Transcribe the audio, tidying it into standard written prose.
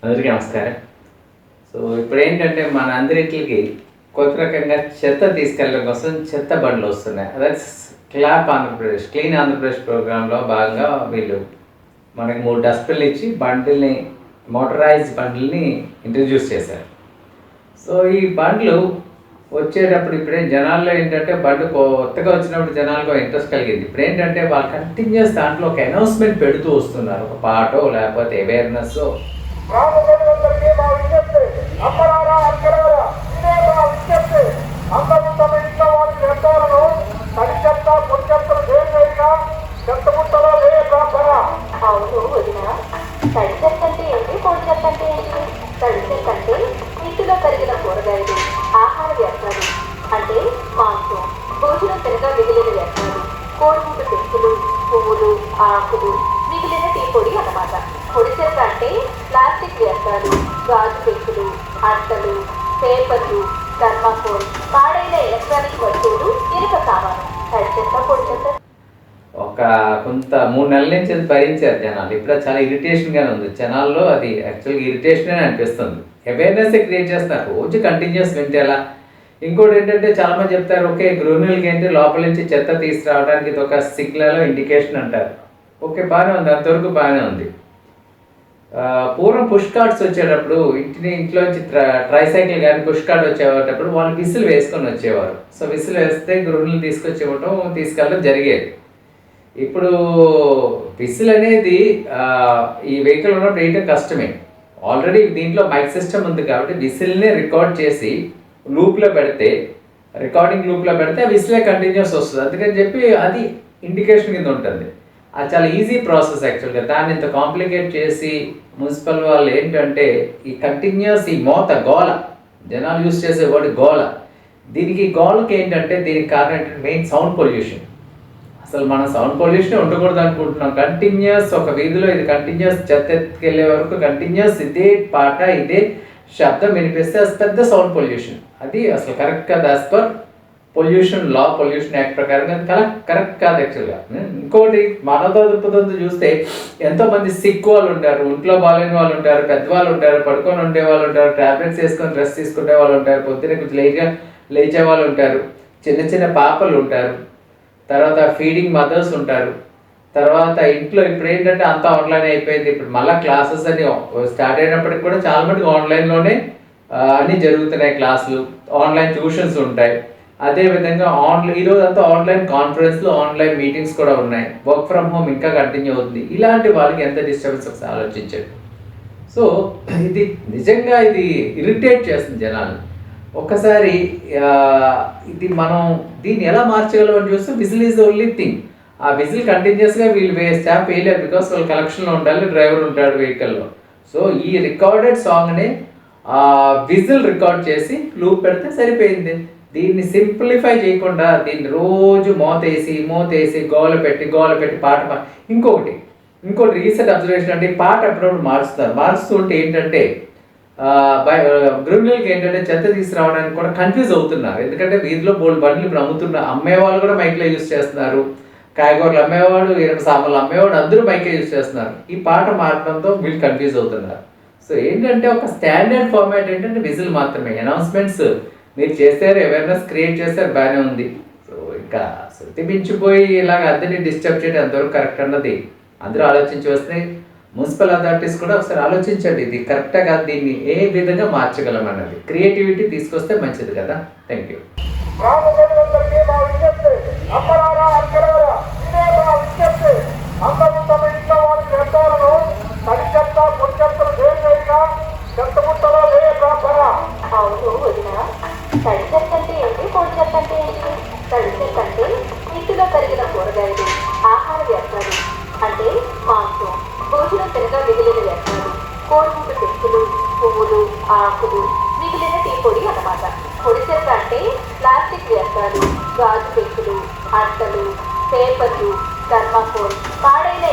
అందరికీ నమస్కారం. సో ఇప్పుడేంటంటే మన అందరికీ కొత్త రకంగా చెత్త తీసుకెళ్ళడం కోసం చెత్త బండ్లు వస్తున్నాయి. దట్స్ క్లీన్ ఆంధ్రప్రదేశ్ ప్రోగ్రాంలో భాగంగా వీళ్ళు మనకి 3 డస్ట్బిన్లు ఇచ్చి బండిల్ని మోటరైజ్డ్ బండ్లని ఇంట్రడ్యూస్ చేశారు. సో ఈ బండ్లు వచ్చేటప్పుడు ఇప్పుడే జనాల్లో ఏంటంటే బండి కొత్తగా వచ్చినప్పుడు జనాలకు ఇంట్రెస్ట్ కలిగింది. ఇప్పుడు ఏంటంటే వాళ్ళు కంటిన్యూస్ దాంట్లో ఒక అనౌన్స్మెంట్ పెడుతూ వస్తున్నారు. ఒక పాటో లేకపోతే అవేర్నెస్ రామచంద్రులందరికీ మా విజ్ఞప్తి, అమ్మలారా అక్కలారా ఇదే మా విజ్ఞప్తి. అందరూ తమ ఇంట్లో వారి వ్యర్థాలను తడి చెత్త పొడి చెత్తలు వేరువేరుగా చెత్త ముట్టలో వేయకుండా. అవును వదిన, తడి చెత్త అంటే ఏంటి, పొడి చెత్త అంటే ఏంటి? తడి చెత్త అంటే ఇంటిలో కరిగిన కూరగాయలు, ఆహార వ్యర్థాలు అంటే మాంసం, భోజనం తినగా మిగిలిన వ్యర్థాలు, కోడిగుడ్డు పెంకులు, పువ్వులు, ఆకులు, మిగిలిన టీ పొడి అన్నమాట. పొడి చెత్త అంటే ప్లాస్టిక్ వ్యర్థాలు, గాజు పెంకులు, అట్టలు, పేపర్లు, థర్మాకోల్, పాడైన ఎలక్ట్రానిక్ వస్తువులు, ఇనుప సామాను. తడి చెత్త పొడి చెత్త ఒక కొంత 3 నెలల నుంచి అది భరించారు జనాలు. ఇప్పుడు చాలా ఇరిటేషన్గానే ఉంది జనాల్లో. అది యాక్చువల్గా ఇరిటేషన్ అని అనిపిస్తుంది. అవేర్నెస్ క్రియేట్ చేస్తున్నారు రోజు కంటిన్యూస్ వింటే ఎలా. ఇంకోటి ఏంటంటే చాలామంది చెప్తారు, ఓకే గృహిణులకి ఏంటి లోపల నుంచి చెత్త తీసుకురావడానికి ఇది ఒక సిగ్నల్ ఇండికేషన్ అంటారు. ఓకే బాగానే ఉంది, అంతవరకు బాగానే ఉంది. పూర్వం పుష్ కార్డ్స్ వచ్చేటప్పుడు ఇంట్లోంచి ట్రైసైకిల్ కానీ పుష్ కార్డ్ వచ్చేటప్పుడు వాళ్ళు విసిల్ వేసుకొని వచ్చేవారు. సో విసిల్ వేస్తే గృహిణులు తీసుకెళ్ళడం జరిగేది. ఇప్పుడు విసిల్ అనేది ఈ వెహికల్ ఉన్నప్పుడు వేయటం కష్టమే. ఆల్రెడీ దీంట్లో మైక్ సిస్టమ్ ఉంది కాబట్టి విసిల్ని రికార్డ్ చేసి రికార్డింగ్ లూప్లో పెడితే ఆ విసిలే కంటిన్యూస్ వస్తుంది. అందుకని చెప్పి అది ఇండికేషన్ కింద ఉంటుంది. అది చాలా ఈజీ ప్రాసెస్ యాక్చువల్గా. దాన్ని ఇంత కాంప్లికేట్ చేసి మున్సిపల్ వాళ్ళు ఏంటంటే ఈ కంటిన్యూస్ ఈ గోల, జనాలు యూజ్ చేసే వర్డ్ గోల. దీనికి గోలకి ఏంటంటే దీనికి కారణం ఏంటంటే మెయిన్ సౌండ్ పొల్యూషన్. అసలు మనం సౌండ్ పొల్యూషన్ ఉండకూడదు అనుకుంటున్నాం. కంటిన్యూస్ ఒక వీధిలో ఇది కంటిన్యూస్ చెత్త ఎత్తుకెళ్ళే వరకు కంటిన్యూస్ ఇదే పాట ఇదే శబ్దం వినిపిస్తే అది పెద్ద సౌండ్ పొల్యూషన్. అది అసలు కరెక్ట్ కాదు. యాజ్ పర్ పొల్యూషన్ యాక్ట్ ప్రకారంగా కరెక్ట్ కాదు యాక్చువల్గా. ఇంకోటి మానవతా దృక్పథంతో చూస్తే ఎంతోమంది సిక్ వాళ్ళు ఉంటారు, ఇంట్లో బాగాలేని వాళ్ళు ఉంటారు, పెద్దవాళ్ళు ఉంటారు, పడుకొని ఉండే వాళ్ళు ఉంటారు, ట్యాబ్లెట్స్ వేసుకొని రెస్ట్ తీసుకునే వాళ్ళు ఉంటారు, పొద్దున్నే కొంచెం లేచే వాళ్ళు ఉంటారు, చిన్న చిన్న పాపలు ఉంటారు, తర్వాత ఫీడింగ్ మదర్స్ ఉంటారు. తర్వాత ఇంట్లో ఇప్పుడు ఏంటంటే అంతా ఆన్లైన్ అయిపోయింది. ఇప్పుడు మళ్ళీ క్లాసెస్ అని స్టార్ట్ అయినప్పటికి కూడా చాలా మటుకు ఆన్లైన్లోనే అన్నీ జరుగుతున్నాయి. క్లాసులు, ఆన్లైన్ ట్యూషన్స్ ఉంటాయి. అదేవిధంగా ఈరోజు అంతా ఆన్లైన్ కాన్ఫరెన్స్లు, ఆన్లైన్ మీటింగ్స్ కూడా ఉన్నాయి. వర్క్ ఫ్రమ్ హోమ్ ఇంకా కంటిన్యూ అవుతుంది. ఇలాంటి వాళ్ళకి ఎంత డిస్టర్బెన్స్ ఒకసారి ఆలోచించండి. సో ఇది నిజంగా ఇది ఇరిటేట్ చేస్తుంది జనాలు. ఒక్కసారి ఇది మనం దీన్ని ఎలా మార్చగలం అని చూస్తే whistle is the only thing. ఆ విజిల్ కంటిన్యూస్గా వీళ్ళు స్టాంప్ వేయలేరు, బికాస్ వాళ్ళు కలెక్షన్లో ఉండాలి, డ్రైవర్ ఉంటాడు వెహికల్లో. సో ఈ రికార్డెడ్ సాంగ్ని విజిల్ రికార్డ్ చేసి లూప్ పెడితే సరిపోయింది. దీన్ని సింప్లిఫై చేయకుండా దీన్ని రోజు మోతేసి గోల పెట్టి పాట. ఇంకోటి రీసెంట్ అబ్జర్వేషన్ అంటే పాట అప్పుడప్పుడు మారుస్తూ ఉంటే ఏంటంటే గృహిణులకి ఏంటంటే చెత్త తీసుకురావడానికి కూడా కన్ఫ్యూజ్ అవుతున్నారు. ఎందుకంటే వీధిలో బోల్డ్ బండ్లు ఇప్పుడు అమ్మేవాళ్ళు కూడా మైక్లో యూజ్ చేస్తున్నారు, కాయగూరలు అమ్మేవాడు, ఇరవై సామాన్లు అమ్మేవాడు, అందరూ మైకే యూజ్ చేస్తున్నారు. ఈ పాట మారడంతో వీళ్ళు కన్ఫ్యూజ్ అవుతున్నారు. సో ఏంటంటే ఒక స్టాండర్డ్ ఫార్మాట్ ఏంటంటే విజిల్ మాత్రమే. అనౌన్స్మెంట్స్ మీరు చేశారు, అవేర్నెస్ క్రియేట్ చేశారు, బాగానే ఉంది. సో ఇంకా శృతి మించిపోయి ఇలాగ అందరినీ డిస్టర్బ్ చేయడం ఎంతవరకు కరెక్ట్ అన్నది అందరూ ఆలోచించి వస్తే మున్సిపల్ అథారిటీస్ కూడా ఒకసారి ఆలోచించండి. ఇది కరెక్టా కాదు, దీన్ని ఏ విధంగా మార్చగలం అన్నది క్రియేటివిటీ తీసుకొస్తే మంచిది కదా. Thank you. రామచంద్రులందరికీ మా విజ్ఞప్తి, అమ్మలారా అక్కలారా ఇదే మా విజ్ఞప్తి. అందరూ తమ ఇంట్లో వారి వ్యర్థాలను తడి చెత్త పొడి చెత్తలు వేరువేరుగా చెత్త ముట్టలో వేయకుండా. అవును వదిన, తడి చెత్త అంటే ఏంటి, పొడి చెత్త అంటే ఏంటి? తడి చెత్త అంటే ఇంటిలో కరిగిన కూరగాయలు, ఆహార వ్యర్థాలు అంటే మాంసం, భోజనం తినగా మిగిలిన వ్యర్థాలు, కోడిగుడ్డు పెంకులు, పువ్వులు, ఆకులు, మిగిలిన టీ పొడి అన్నమాట. పొడి చెత్త అంటే ప్లాస్టిక్ వ్యర్థాలు, గాజు పెంకులు, అట్టలు, పేపర్లు, థర్మాకోల్, పాడైన